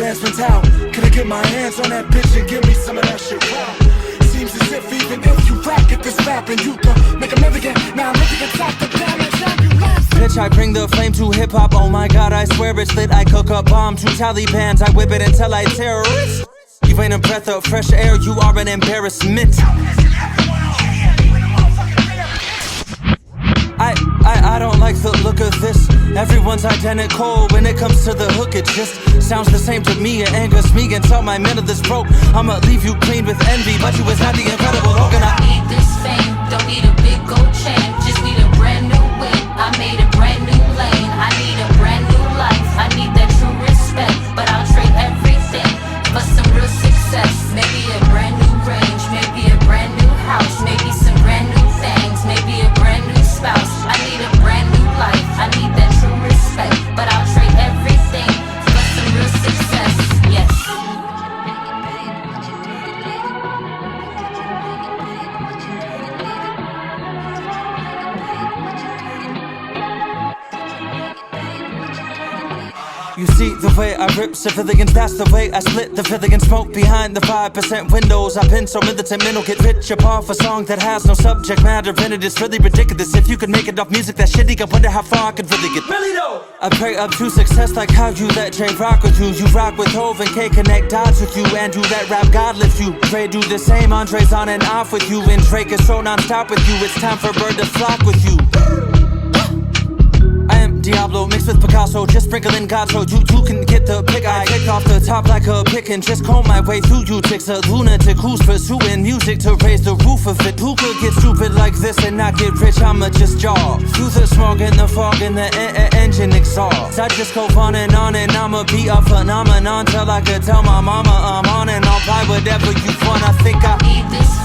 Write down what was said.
Jasmine's out. Can I get my hands on that bitch and give me some of that shit? Wow. Seems as if even if you rock at this rapping, you can make a million. Now I'm living inside the damage ambulance. Bitch, I bring the flame to hip-hop. Oh my god, I swear it's lit. I cook up bomb to Talibans. I whip it until I terrorist. You ain't a breath of fresh air, you are an embarrassment. I don't like the look of this. Everyone's identical when it comes to the hook. It just sounds the same to me. It angers me until my mental is broke. I'ma leave you clean with envy, but you is not the incredible Hogan. I need this fame, don't need a big gold chain. Just need a brand new whip, I made a brand new lane. I need a brand new life, I need that true respect. But I'll trade everything for some real success. Maybe a brand new range, maybe a brand new house, maybe some brand new things, maybe a brand new spouse. I need a brand new life, I need that true respect. But I'll trade everything for some real success, yes. You see the way I rip civilians, that's the way I split the villain. Smoke behind the 5% windows. I've been so militant, mental, get rich off a song that has no subject matter in it. It's really ridiculous. If you could make it off music that's shitty, I wonder how far I could really get. Really though, I pray up to success like how you let Jay rock with you. You rock with Hov and K, connect dots with you, and you let rap God lift you. Dre do the same, Andre's on and off with you, and Drake is so non-stop with you. It's time for Bird to flock with you. I am Diablo mixed with Picasso, just sprinkling God so you can get the pick. I kick off the top like a pick and just comb my way through you chicks. A lunatic who's pursuing music to raise the roof of it. Who could get stupid like this and not get rich? I'ma just jaw through the smog and the fog and the engine exhaust. I just go on and I'ma be a phenomenon till I could tell my mama I'm on and I'll buy whatever you want. I think I need this